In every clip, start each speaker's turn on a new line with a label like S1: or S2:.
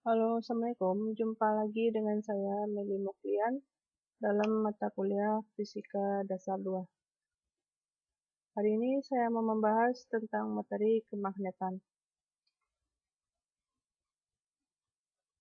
S1: Halo, Assalamualaikum. Jumpa lagi dengan saya, Meli Muklian, dalam mata kuliah Fisika Dasar 2. Hari ini saya mau membahas tentang materi kemagnetan.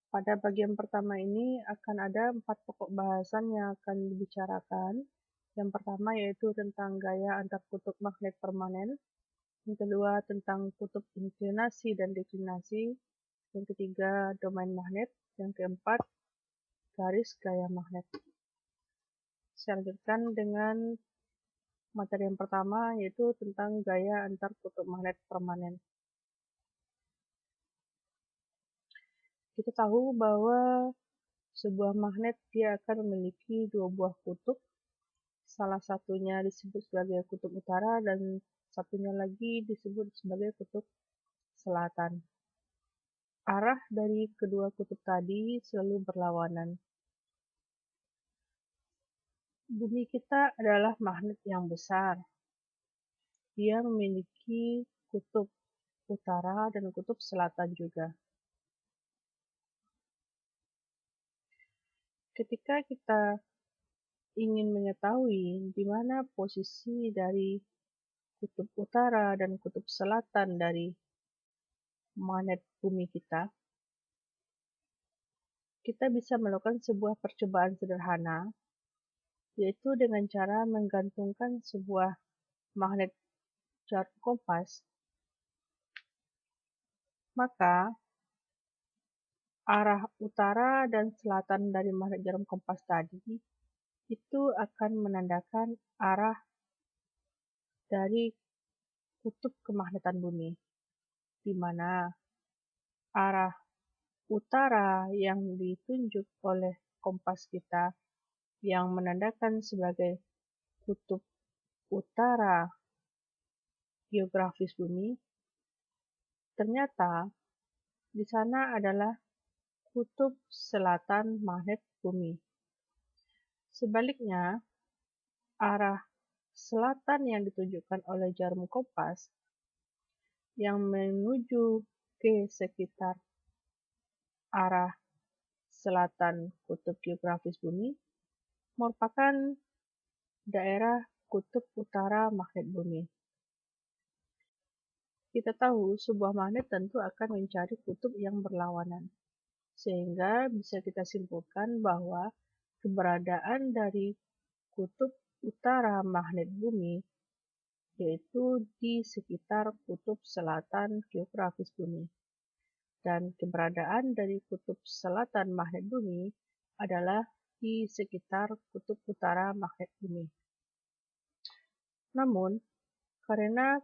S1: Pada bagian pertama ini akan ada 4 pokok bahasan yang akan dibicarakan. Yang pertama yaitu tentang gaya antar kutub magnet permanen. Yang kedua tentang kutub inklinasi dan deklinasi. Yang ketiga domain magnet. Yang keempat garis gaya magnet. Saya lanjutkan dengan materi yang pertama yaitu tentang gaya antar kutub magnet permanen. Kita tahu bahwa sebuah magnet dia akan memiliki dua buah kutub. Salah satunya disebut sebagai kutub utara dan satunya lagi disebut sebagai kutub selatan. Arah dari kedua kutub tadi selalu berlawanan. Bumi kita adalah magnet yang besar. Dia memiliki kutub utara dan kutub selatan juga. Ketika kita ingin mengetahui di mana posisi dari kutub utara dan kutub selatan dari magnet bumi kita bisa melakukan sebuah percobaan sederhana, yaitu dengan cara menggantungkan sebuah magnet jarum kompas. Maka, arah utara dan selatan dari magnet jarum kompas tadi itu akan menandakan arah dari kutub kemagnetan bumi, di mana arah utara yang ditunjuk oleh kompas kita yang menandakan sebagai kutub utara geografis bumi, ternyata di sana adalah kutub selatan magnet bumi. Sebaliknya, arah selatan yang ditunjukkan oleh jarum kompas yang menuju ke sekitar arah selatan kutub geografis bumi merupakan daerah kutub utara magnet bumi. Kita tahu sebuah magnet tentu akan mencari kutub yang berlawanan, sehingga bisa kita simpulkan bahwa keberadaan dari kutub utara magnet bumi yaitu di sekitar kutub selatan geografis bumi. Dan keberadaan dari kutub selatan magnet bumi adalah di sekitar kutub utara magnet bumi. Namun, karena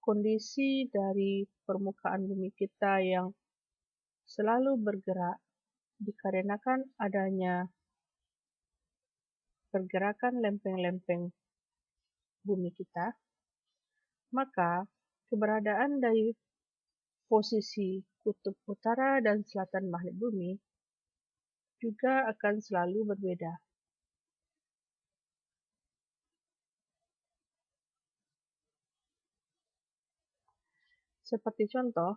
S1: kondisi dari permukaan bumi kita yang selalu bergerak dikarenakan adanya pergerakan lempeng-lempeng bumi kita, maka keberadaan dari posisi kutub utara dan selatan magnet bumi juga akan selalu berbeda. Seperti contoh,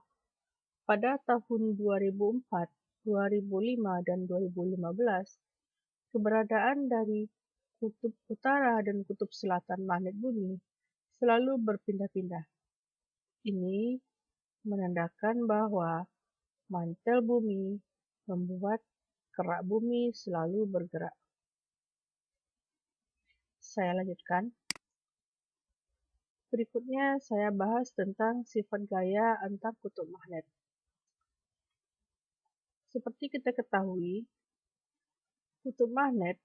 S1: pada tahun 2004, 2005, dan 2015, keberadaan dari kutub utara dan kutub selatan magnet bumi selalu berpindah-pindah. Ini menandakan bahwa mantel bumi membuat kerak bumi selalu bergerak. Saya lanjutkan. Berikutnya saya bahas tentang sifat gaya antar kutub magnet. Seperti kita ketahui, kutub magnet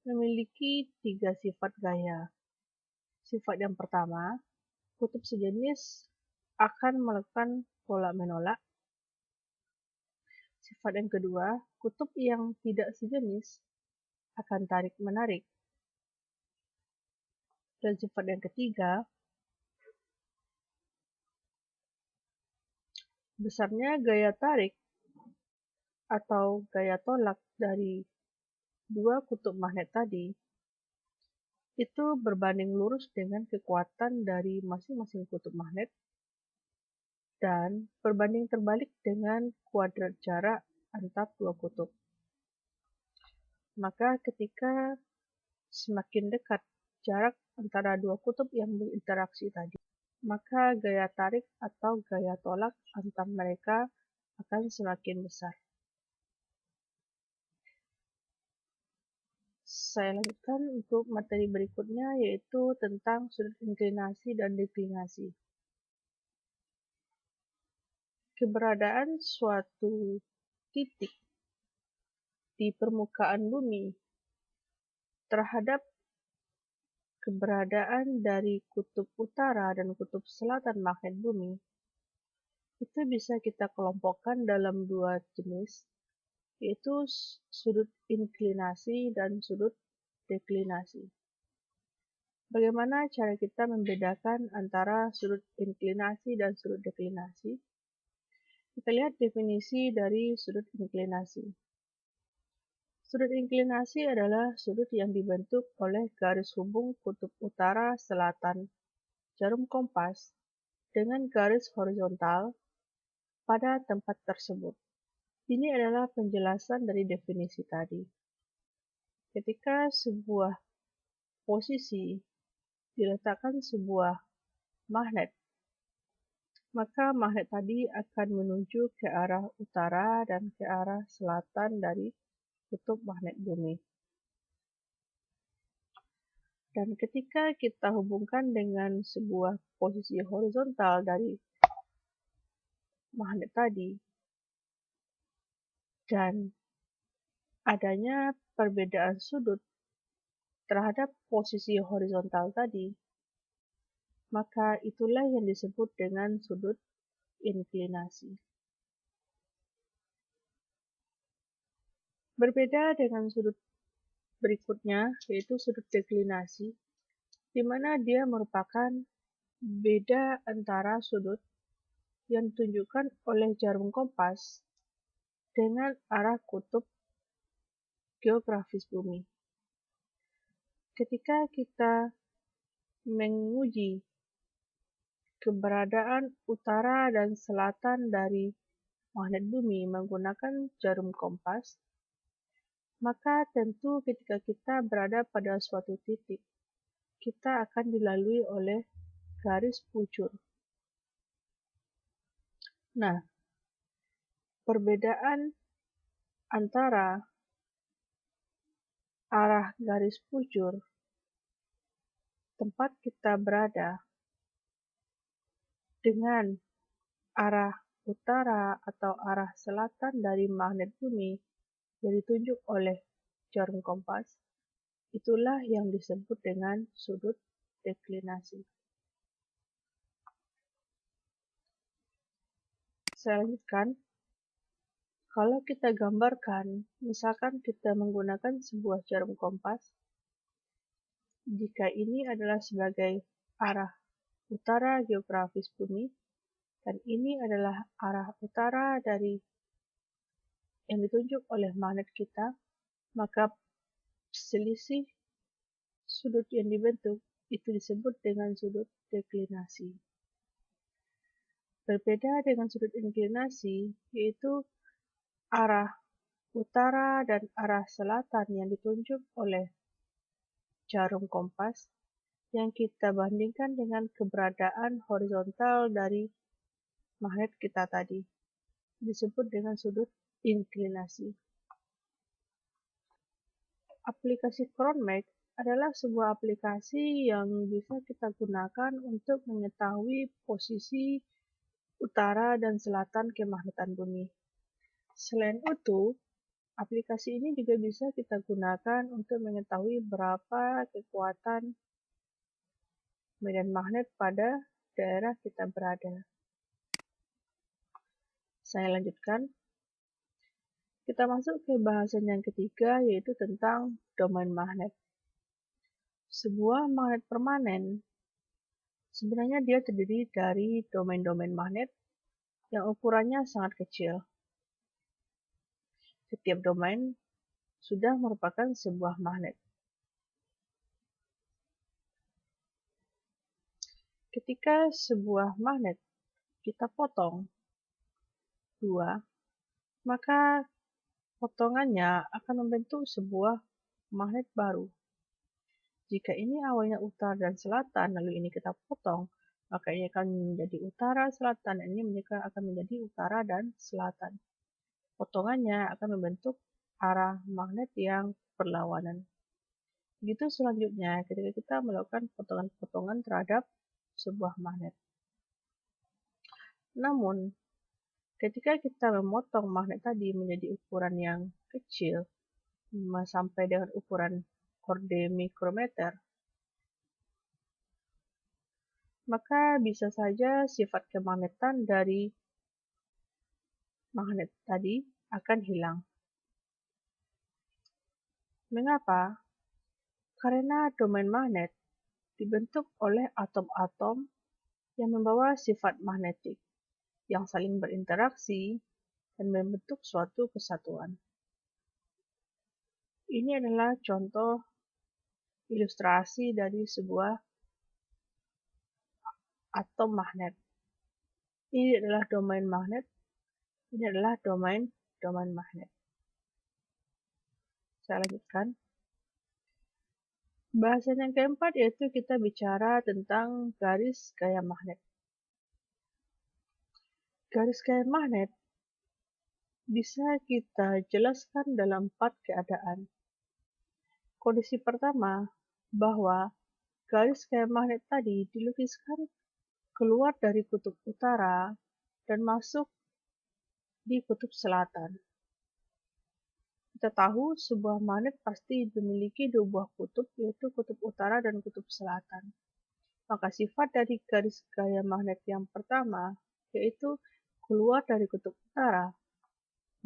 S1: memiliki 3 sifat gaya. Sifat yang pertama, kutub sejenis akan melakukan tolak-menolak. Sifat yang kedua, kutub yang tidak sejenis akan tarik-menarik. Dan sifat yang ketiga, besarnya gaya tarik atau gaya tolak dari dua kutub magnet tadi itu berbanding lurus dengan kekuatan dari masing-masing kutub magnet dan berbanding terbalik dengan kuadrat jarak antar dua kutub. Maka ketika semakin dekat jarak antara dua kutub yang berinteraksi tadi, maka gaya tarik atau gaya tolak antar mereka akan semakin besar. Saya lanjutkan untuk materi berikutnya, yaitu tentang sudut inklinasi dan deklinasi. Keberadaan suatu titik di permukaan bumi terhadap keberadaan dari kutub utara dan kutub selatan magnet bumi itu bisa kita kelompokkan dalam dua jenis, yaitu sudut inklinasi dan sudut deklinasi. Bagaimana cara kita membedakan antara sudut inklinasi dan sudut deklinasi? Kita lihat definisi dari sudut inklinasi. Sudut inklinasi adalah sudut yang dibentuk oleh garis hubung kutub utara selatan jarum kompas dengan garis horizontal pada tempat tersebut. Ini adalah penjelasan dari definisi tadi. Ketika sebuah posisi diletakkan sebuah magnet, maka magnet tadi akan menuju ke arah utara dan ke arah selatan dari kutub magnet bumi. Dan ketika kita hubungkan dengan sebuah posisi horizontal dari magnet tadi, dan adanya perbedaan sudut terhadap posisi horizontal tadi, maka itulah yang disebut dengan sudut inklinasi. Berbeda dengan sudut berikutnya, yaitu sudut deklinasi, di mana dia merupakan beda antara sudut yang ditunjukkan oleh jarum kompas dengan arah kutub geografis bumi. Ketika kita menguji keberadaan utara dan selatan dari magnet bumi menggunakan jarum kompas, maka tentu ketika kita berada pada suatu titik, kita akan dilalui oleh garis pucur. Nah, perbedaan antara arah garis pucur tempat kita berada dengan arah utara atau arah selatan dari magnet bumi yang ditunjuk oleh jarum kompas, itulah yang disebut dengan sudut deklinasi. Saya lanjutkan. Kalau kita gambarkan, misalkan kita menggunakan sebuah jarum kompas, jika ini adalah sebagai arah utara geografis bumi, dan ini adalah arah utara dari yang ditunjuk oleh magnet kita, maka selisih sudut yang dibentuk itu disebut dengan sudut deklinasi. Berbeda dengan sudut inklinasi, yaitu arah utara dan arah selatan yang ditunjuk oleh jarum kompas yang kita bandingkan dengan keberadaan horizontal dari magnet kita tadi, disebut dengan sudut inklinasi. Aplikasi Cronmag adalah sebuah aplikasi yang bisa kita gunakan untuk mengetahui posisi utara dan selatan kemagnetan bumi. Selain itu, aplikasi ini juga bisa kita gunakan untuk mengetahui berapa kekuatan medan magnet pada daerah kita berada. Saya lanjutkan. Kita masuk ke bahasan yang ketiga, yaitu tentang domain magnet. Sebuah magnet permanen, sebenarnya dia terdiri dari domain-domain magnet yang ukurannya sangat kecil. Setiap domain sudah merupakan sebuah magnet. Ketika sebuah magnet kita potong 2, maka potongannya akan membentuk sebuah magnet baru. Jika ini awalnya utara dan selatan, lalu ini kita potong, maka ini akan menjadi utara, selatan, dan ini akan menjadi utara dan selatan. Potongannya akan membentuk arah magnet yang berlawanan. Begitu selanjutnya ketika kita melakukan potongan-potongan terhadap sebuah magnet. Namun, ketika kita memotong magnet tadi menjadi ukuran yang kecil, sampai dengan ukuran orde mikrometer, maka bisa saja sifat kemagnetan dari magnet tadi akan hilang. Mengapa? Karena domain magnet dibentuk oleh atom-atom yang membawa sifat magnetik yang saling berinteraksi dan membentuk suatu kesatuan. Ini adalah contoh ilustrasi dari sebuah atom magnet. Ini adalah domain magnet, ini adalah domain magnet. Saya lanjutkan. Bahasan yang keempat yaitu kita bicara tentang garis gaya magnet. Garis gaya magnet bisa kita jelaskan dalam 4 keadaan. Kondisi pertama, bahwa garis gaya magnet tadi dilukiskan keluar dari kutub utara dan masuk di kutub selatan. Kita tahu sebuah magnet pasti memiliki 2 buah kutub, yaitu kutub utara dan kutub selatan. Maka sifat dari garis gaya magnet yang pertama yaitu keluar dari kutub utara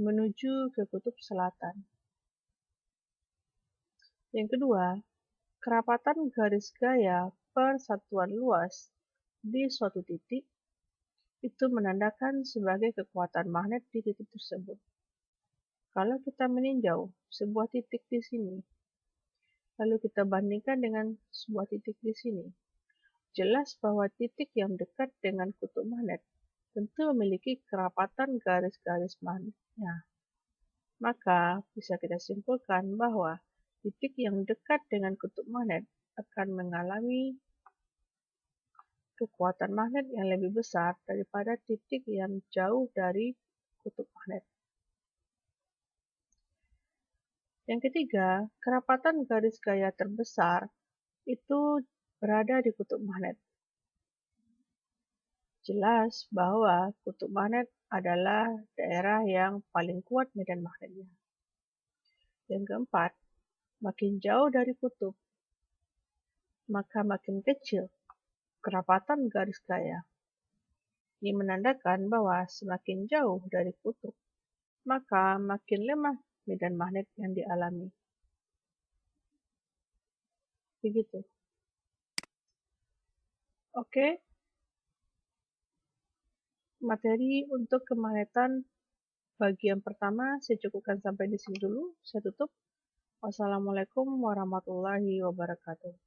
S1: menuju ke kutub selatan. Yang kedua, kerapatan garis gaya per satuan luas di suatu titik itu menandakan sebagai kekuatan magnet di titik tersebut. Kalau kita meninjau sebuah titik di sini, lalu kita bandingkan dengan sebuah titik di sini, jelas bahwa titik yang dekat dengan kutub magnet tentu memiliki kerapatan garis-garis magnetnya. Maka bisa kita simpulkan bahwa titik yang dekat dengan kutub magnet akan mengalami kekuatan magnet yang lebih besar daripada titik yang jauh dari kutub magnet. Yang ketiga, kerapatan garis gaya terbesar itu berada di kutub magnet. Jelas bahwa kutub magnet adalah daerah yang paling kuat medan magnetnya. Yang keempat, makin jauh dari kutub, maka makin kecil kerapatan garis gaya. Ini menandakan bahwa semakin jauh dari kutub, maka makin lemah medan magnet yang dialami. Begitu. Oke. Materi untuk kemagnetan bagian pertama saya cukupkan sampai di sini dulu. Saya tutup. Wassalamualaikum warahmatullahi wabarakatuh.